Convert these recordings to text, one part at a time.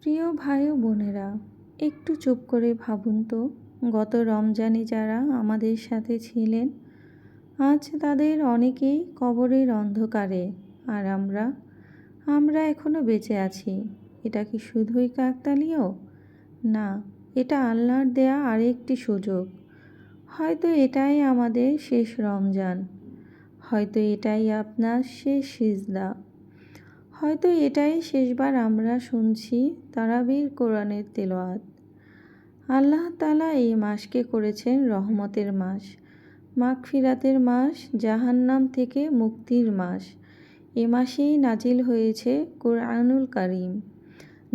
প্রিয় ভাই ও বোনেরা, একটু চুপ করে ভাবুন তো, গত রমজানে যারা আমাদের সাথে ছিলেন আজ তাদের অনেকেই কবরের অন্ধকারে, আর আমরা এখনো বেঁচে আছি। এটা কি শুধুই কাকতালীয়? না, এটা আল্লাহর দেয়া আরেকটি সুযোগ। হয়তো এটাই আমাদের শেষ রমজান, হয়তো এটাই আপনার শেষ সিজদা, হয়তো এটাই শেষবার আমরা শুনছি তারাবির কোরআনের তেলাওয়াত। আল্লাহ তাআলা এই মাসকে করেছেন রহমতের মাস, মাগফিরাতের মাস, জাহান্নাম থেকে মুক্তির মাস। এ মাসেই নাজিল হয়েছে কোরআনুল কারীম,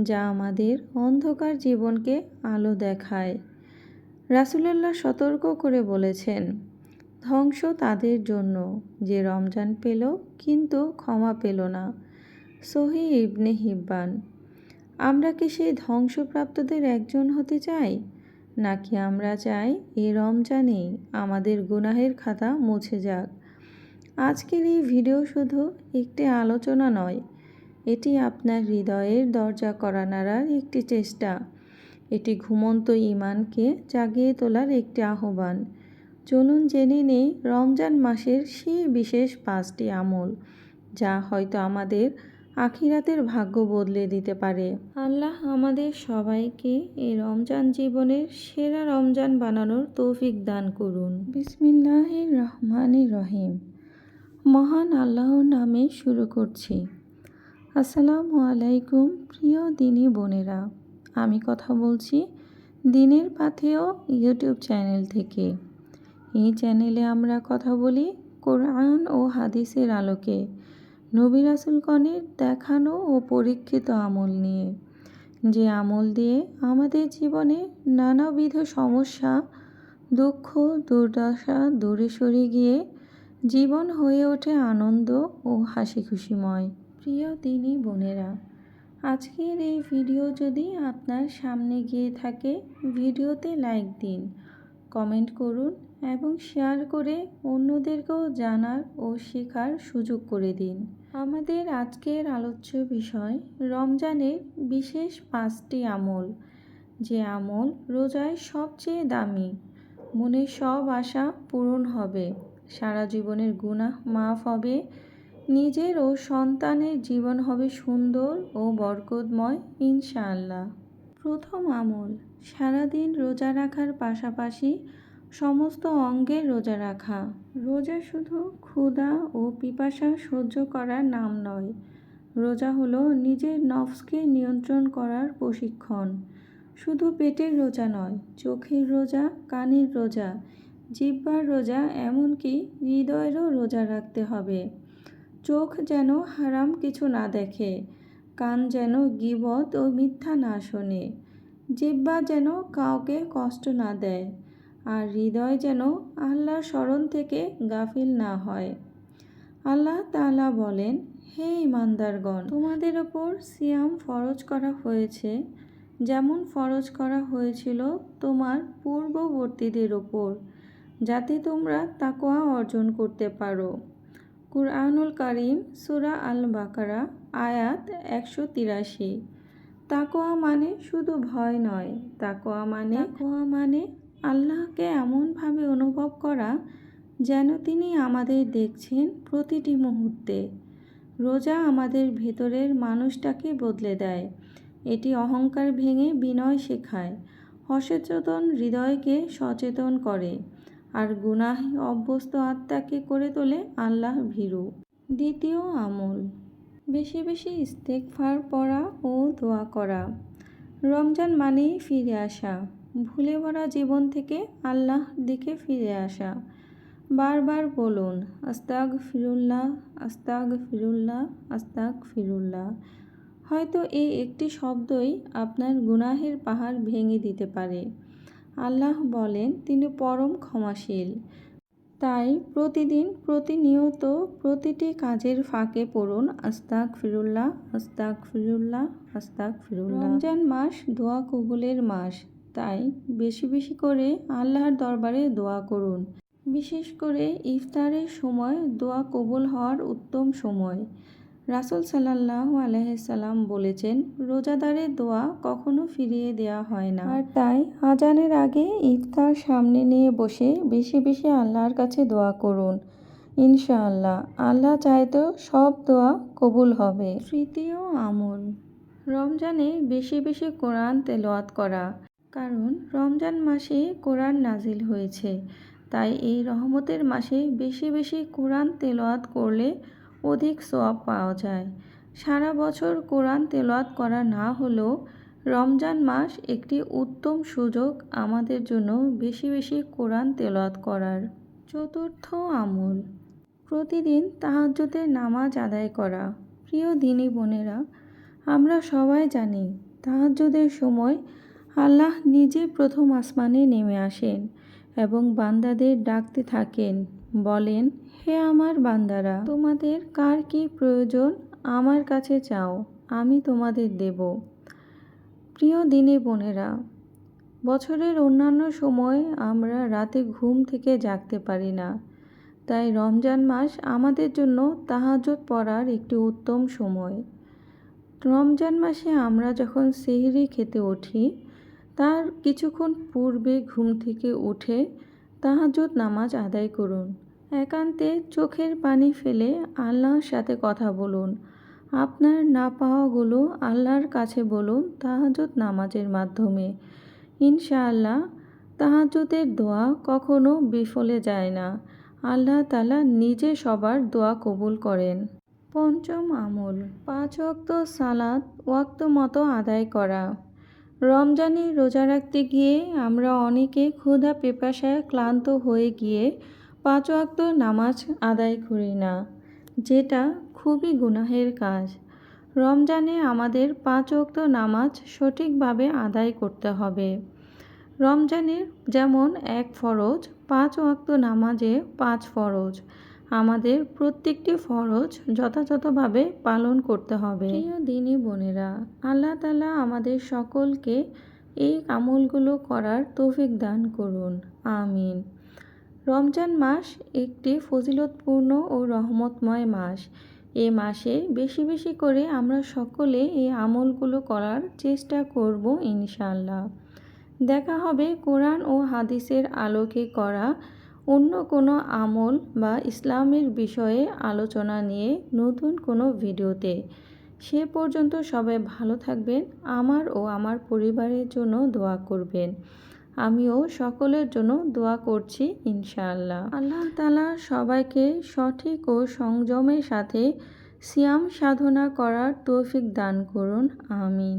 যা আমাদের অন্ধকার জীবনকে আলো দেখায়। রাসূলুল্লাহ সতর্ক করে বলেছেন, ধ্বংস তাদের জন্য যে রমজান পেল কিন্তু ক্ষমা পেল না। সহিহ ইবনে হিব্বান। আমরা কি সেই ধ্বংসপ্রাপ্তদের একজন হতে চাই, নাকি আমরা চাই এই রমজানেই আমাদের গুনাহের খাতা মুছে যাক? আজকের এই ভিডিও শুধু একটি আলোচনা নয়, এটি আপনার হৃদয়ের দরজা করা নাড়ার একটি চেষ্টা। এটি ঘুমন্ত ঈমানকে জাগিয়ে তোলার একটি আহ্বান। চলুন জেনে নেই রমজান মাসের সেই বিশেষ 5টি আমল, যা হয়তো আমাদের আখিরাতের ভাগ্য বদলে দিতে পারে। আল্লাহ আমাদের সবাইকে এই রমজান জীবনের সেরা রমজান বানানোর তৌফিক দান করুন। বিসমিল্লাহির রহমানির রহিম। মহান আল্লাহর নামে শুরু করছি। আসসালামু আলাইকুম প্রিয় দিনী বোনেরা, আমি কথা বলছি দিনের পাথেয় ইউটিউব চ্যানেল থেকে। এই চ্যানেলে আমরা কথা বলি কোরআন ও হাদিসের আলোকে, নবী রাসূলগণের দেখানো ও পরীক্ষিত আমল নিয়ে, যে আমল দিয়ে আমাদের জীবনে নানাবিধ সমস্যা, দুঃখ, দুর্দশা দূরে সরে গিয়ে জীবন হয়ে ওঠে আনন্দ ও হাসি খুশিময়। প্রিয় দিনী বোনেরা, আজকের এই ভিডিও যদি আপনার সামনে গিয়ে থাকে, ভিডিওতে লাইক দিন, কমেন্ট করুন এবং শেয়ার করে অন্যদেরকেও জানার ও শেখার সুযোগ করে দিন। আমাদের আজকের আলোচ্য বিষয় রমজানের বিশেষ 5টি আমল, যে আমল রোজায় সবচেয়ে দামি। মনের সব আশা পূরণ হবে, সারা জীবনের গুনাহ মাফ হবে, নিজের ও সন্তানের জীবন হবে সুন্দর ও বরকতময় ইনশাআল্লাহ। প্রথম আমল, সারাদিন রোজা রাখার পাশাপাশি সমস্ত অঙ্গের রোজা রাখা। রোজা শুধু ক্ষুধা ও পিপাসা সহ্য করার নাম নয়, রোজা হলো নিজের নফসকে নিয়ন্ত্রণ করার প্রশিক্ষণ। শুধু পেটের রোজা নয়, চোখের রোজা, কানের রোজা, জিহ্বার রোজা, এমনকি হৃদয়েরও রোজা রাখতে হবে। চোখ যেন হারাম কিছু না দেখে, কান যেন গীবত ও মিথ্যা না শোনে, জিহ্বা যেন কাউকে কষ্ট না দেয়, আর হৃদয় যেন আল্লাহর স্মরণ থেকে গাফিল না হয়। আল্লাহ তাআলা বলেন, হে ঈমানদারগণ, তোমাদের ওপর সিয়াম ফরজ করা হয়েছে, যেমন ফরজ করা হয়েছিল তোমার পূর্ববর্তীদের ওপর, যাতে তোমরা তাকওয়া অর্জন করতে পারো। কুরআনুল কারীম, সূরা আল বাকারা, আয়াত 183। তাকওয়া মানে শুধু ভয় নয়, তাকওয়া মানে আল্লাহকে এমনভাবে অনুভব করা যেন তিনি আমাদের দেখছেন প্রতিটি মুহূর্তে। রোজা আমাদের ভেতরের মানুষটাকে বদলে দেয়। এটি অহংকার ভেঙে বিনয় শেখায়, অসচেতন হৃদয়কে সচেতন করে, আর গুনাহে অভ্যস্ত আত্মাকে করে তোলে আল্লাহ ভীরু। দ্বিতীয় আমল, বেশি বেশি ইস্তেগফার পড়া ও দোয়া করা। রমজান মানেই ফিরে আসা, ভুলে ভরা জীবন থেকে আল্লাহর দিকে ফিরে আসা। বারবার বলুন, আস্তাগফিরুল্লাহ, আস্তাগফিরুল্লাহ, আস্তাগফিরুল্লাহ। হয়তো এই একটি শব্দই আপনার গুনাহের পাহাড় ভেঙে দিতে পারে। আল্লাহ বলেন তিনি পরম ক্ষমাশীল। তাই প্রতিদিন, প্রতিনিয়ত, প্রতিটি কাজের ফাঁকে পড়ুন আস্তাগফিরুল্লাহ, আস্তাগফিরুল্লাহ, আস্তাগফিরুল্লাহ। রমজান মাস দোয়া কবুলের মাস, তাই বেশি বেশি করে আল্লাহর দরবারে দোয়া করুন। বিশেষ করে ইফতারের সময় দোয়া কবুল হওয়ার উত্তম সময়। রাসূল সাল্লাল্লাহু আলাইহি সাল্লাম বলেছেন, রোজাদারের দোয়া কখনো ফিরিয়ে দেওয়া হয় না। আর তাই আজানের আগে ইফতার সামনে নিয়ে বসে বেশি বেশি আল্লাহর কাছে দোয়া করুন। ইনশাআল্লাহ আল্লাহ চাইতো সব দোয়া কবুল হবে। তৃতীয় আমল, রমজানে বেশি বেশি কোরআন তেলাওয়াত করা। কারণ রমজান মাসে কোরআন নাজিল হয়েছে, তাই এই রহমতের মাসে বেশি বেশি কোরআন তেলাওয়াত করলে অধিক সওয়াব পাওয়া যায়। সারা বছর কোরআন তেলাওয়াত করা না হলেও রমজান মাস একটি উত্তম সুযোগ আমাদের জন্য বেশি বেশি কোরআন তেলাওয়াত করার। চতুর্থ আমল, প্রতিদিন তাহাজ্জুদের নামাজ আদায় করা। প্রিয় দিনী বোনেরা, আমরা সবাই জানি তাহাজ্জুদের সময় আল্লাহ নিজে প্রথম আসমানে নেমে আসেন এবং বান্দাদের ডাকতে থাকেন, বলেন, হে আমার বান্দারা, তোমাদের কার কি প্রয়োজন আমার কাছে চাও, আমি তোমাদের দেব। প্রিয় দিনী বোনেরা, বছরের অন্যান্য সময় আমরা রাতে ঘুম থেকে জাগতে পারি না, তাই রমজান মাস আমাদের জন্য তাহাজ্জুদ পড়ার একটি উত্তম সময়। রমজান মাসে আমরা যখন সেহরি খেতে উঠি, তার কিছুক্ষণ পূর্বে ঘুম থেকে উঠে তাহাজ্জুদ নামাজ আদায় করুন। একান্তে চোখের পানি ফেলে আল্লাহর সাথে কথা বলুন। আপনার না পাওয়াগুলো আল্লাহর কাছে বলুন তাহাজ্জুদ নামাজের মাধ্যমে। ইনশাআল্লাহ তাহাজ্জুদের দোয়া কখনো বিফলে যায় না। আল্লাহ তাআলা নিজে সবার দোয়া কবুল করেন। পঞ্চম আমল, 5 ওয়াক্ত সালাত ওয়াক্ত মতো আদায় করা। রমজানে রোজা রাখতে গিয়ে আমরা অনেকে ক্ষুধা পিপাসায় ক্লান্ত হয়ে গিয়ে 5 ওয়াক্ত নামাজ আদায় করি না, যেটা খুবই গুনাহের কাজ। রমজানে আমাদের 5 ওয়াক্ত নামাজ সঠিকভাবে আদায় করতে হবে। রমজানের যেমন 1 ফরজ, 5 ওয়াক্ত নামাজে 5 ফরজ। আমাদের প্রত্যেকটি ফরজ যথাযথভাবে পালন করতে হবে। প্রিয় দিনী বোনেরা, আল্লাহ তাআলা আমাদের সকলকে এই আমলগুলো করার তৌফিক দান করুন, আমিন। রমজান মাস একটি ফজিলতপূর্ণ ও রহমতময় মাস। এই মাসে বেশি বেশি করে আমরা সকলে এই আমলগুলো করার চেষ্টা করব ইনশাআল্লাহ। দেখা হবে কোরআন ও হাদিসের আলোকে করা অন্য কোনো আমল বা ইসলামের বিষয়ে আলোচনা নিয়ে নতুন কোনো ভিডিওতে। সে পর্যন্ত সবাই ভালো থাকবেন, আমার ও আমার পরিবারের জন্য দোয়া করবেন। আমিও সকলের জন্য দোয়া করছি ইনশাআল্লাহ। আল্লাহ তাআলা সবাইকে সঠিক ও সংযমের সাথে সিয়াম সাধনা করার তৌফিক দান করুন, আমিন।